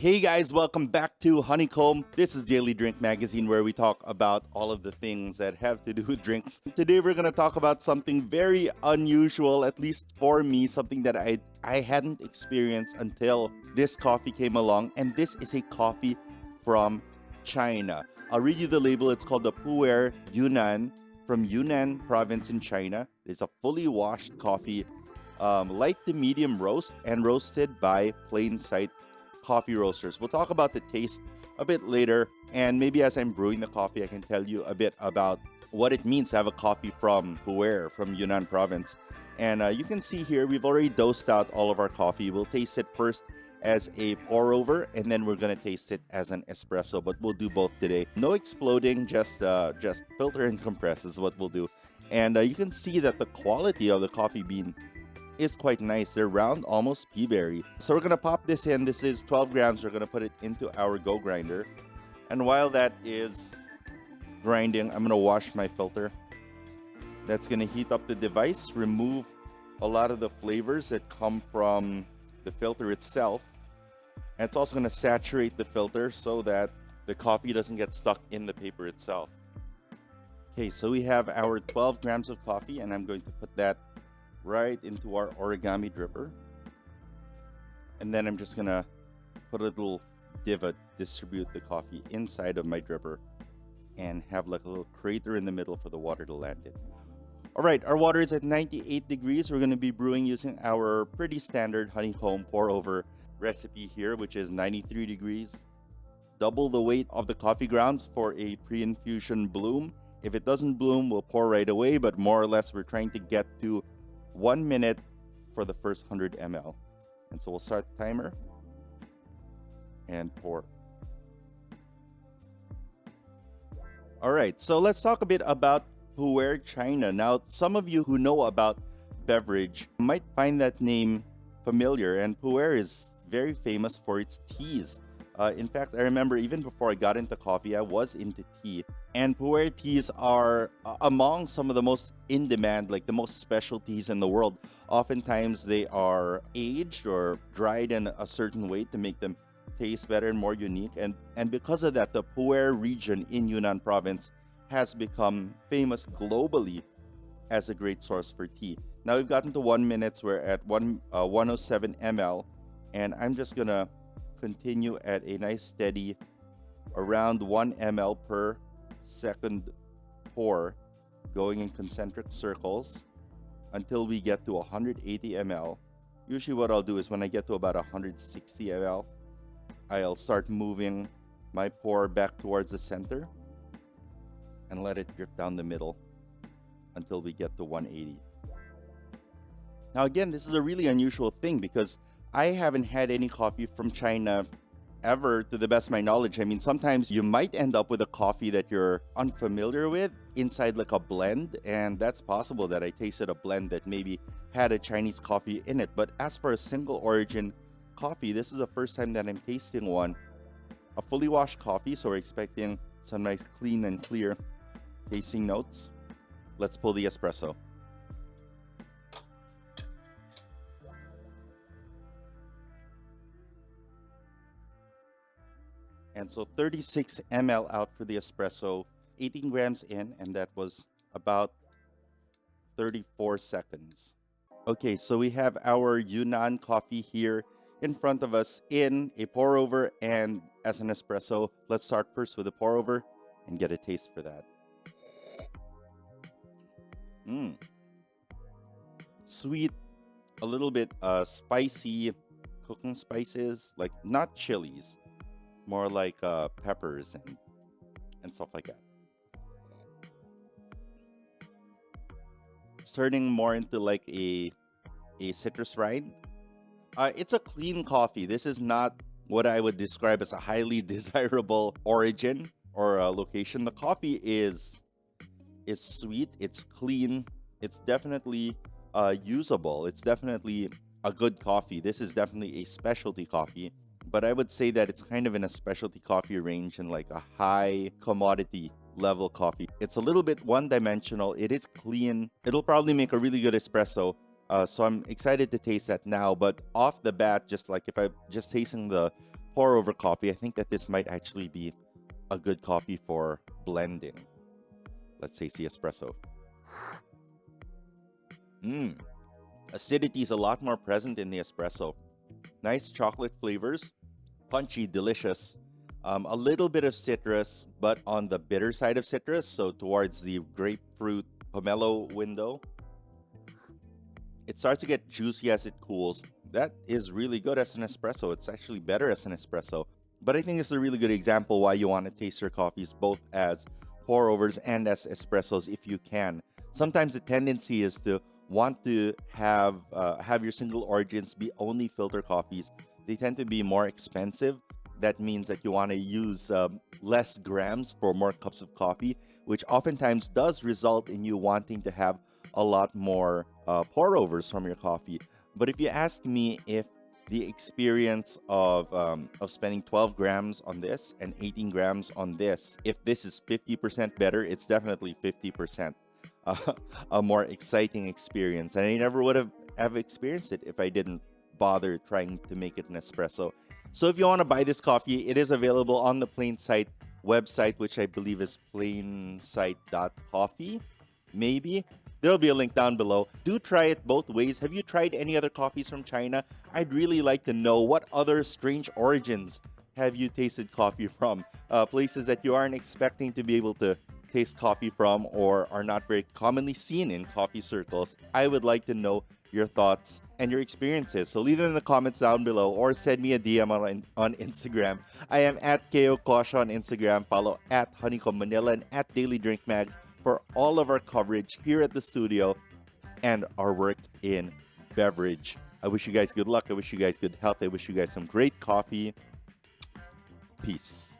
Hey guys, welcome back to Honeycomb. This is Daily Drink Magazine where we talk about all of the things that have to do with drinks. Today we're going to talk about something very unusual, at least for me, something that I hadn't experienced until this coffee came along, and this is a coffee from China. I'll read you the label. It's called the Pu'er Yunnan from Yunnan province in China. It's a fully washed coffee, light to medium roast and roasted by Plain Sight coffee roasters. We'll talk about the taste a bit later, and maybe as I'm brewing the coffee, I can tell you a bit about what it means to have a coffee from Pu'er, from Yunnan province. And you can see here, we've already dosed out all of our coffee. We'll taste it first as a pour over, and then we're gonna taste it as an espresso. But we'll do both today. No exploding, just filter and compress is what we'll do. And you can see that the quality of the coffee bean is quite nice. They're round, almost pea berry. So we're gonna pop this in. This is 12 grams. We're gonna put it into our Go grinder. And while that is grinding, I'm gonna wash my filter. That's gonna heat up the device, remove a lot of the flavors that come from the filter itself. And it's also gonna saturate the filter so that the coffee doesn't get stuck in the paper itself. Okay, so we have our 12 grams of coffee, and I'm going to put that right into our origami dripper. And then I'm just gonna put a little divot, distribute the coffee inside of my dripper, and have like a little crater in the middle for the water to land in. All right, our water is at 98 degrees. We're gonna be brewing using our pretty standard honeycomb pour over recipe here, which is 93 degrees. Double the weight of the coffee grounds for a pre-infusion bloom. If it doesn't bloom, we'll pour right away, but more or less we're trying to get to 1 minute for the first 100 ml. And so we'll start the timer and pour. All right, so let's talk a bit about Pu'er China. Now, some of you who know about beverage might find that name familiar, and Pu'er is very famous for its teas. In fact, I remember even before I got into coffee, I was into tea. And Pu'er teas are among some of the most in demand, like the most special teas in the world. Oftentimes, they are aged or dried in a certain way to make them taste better and more unique. And because of that, the Pu'er region in Yunnan province has become famous globally as a great source for tea. Now we've gotten to 1 minute. We're at 107 ml, and I'm just gonna continue at a nice steady around 1 ml per second pour, going in concentric circles until we get to 180 ml. Usually what I'll do is when I get to about 160 ml, I'll start moving my pour back towards the center and let it drip down the middle until we get to 180. Now again, this is a really unusual thing because I haven't had any coffee from China ever, to the best of my knowledge. I mean, sometimes you might end up with a coffee that you're unfamiliar with inside like a blend, and that's possible that I tasted a blend that maybe had a Chinese coffee in it. But as for a single origin coffee, this is the first time that I'm tasting one. A fully washed coffee, so we're expecting some nice clean and clear tasting notes. Let's pull the espresso. And so 36 ml out for the espresso, 18 grams in, and that was about 34 seconds. Okay, so we have our Yunnan coffee here in front of us in a pour over and as an espresso. Let's start first with the pour over and get a taste for that. Sweet, a little bit spicy, cooking spices, like not chilies, more like peppers and stuff like that. It's turning more into like a citrus rind. It's a clean coffee. This is not what I would describe as a highly desirable origin or location. The coffee is sweet. It's clean. It's definitely usable. It's definitely a good coffee. This is definitely a specialty coffee. But I would say that it's kind of in a specialty coffee range and like a high commodity level coffee. It's a little bit one-dimensional. It is clean. It'll probably make a really good espresso. So I'm excited to taste that now. But off the bat, just like if I'm just tasting the pour over coffee, I think that this might actually be a good coffee for blending. Let's taste the espresso. Acidity is a lot more present in the espresso. Nice chocolate flavors, punchy, delicious. A little bit of citrus, but on the bitter side of citrus, so towards the grapefruit pomelo window. It starts to get juicy as it cools. That is really good as an espresso. It's actually better as an espresso. But I think it's a really good example why you want to taste your coffees both as pour overs and as espressos if you can. Sometimes the tendency is to want to have your single origins be only filter coffees. They tend to be more expensive. That means that you want to use less grams for more cups of coffee, which oftentimes does result in you wanting to have a lot more pour overs from your coffee. But if you ask me if the experience of spending 12 grams on this and 18 grams on this, if this is 50% better, it's definitely 50% a more exciting experience. And I never would have experienced it if I didn't bother trying to make it an espresso. So if you want to buy this coffee, it is available on the Plain Sight website, which I believe is plainsight.coffee. Maybe. There'll be a link down below. Do try it both ways. Have you tried any other coffees from China? I'd really like to know what other strange origins have you tasted coffee from? Places that you aren't expecting to be able to taste coffee from or are not very commonly seen in coffee circles. I would like to know your thoughts and your experiences. So leave them in the comments down below or send me a DM on Instagram. I am at KO Kosha on Instagram. Follow at Honeycomb Manila and at Daily Drink Mag for all of our coverage here at the studio and our work in beverage. I wish you guys good luck. I wish you guys good health. I wish you guys some great coffee. Peace.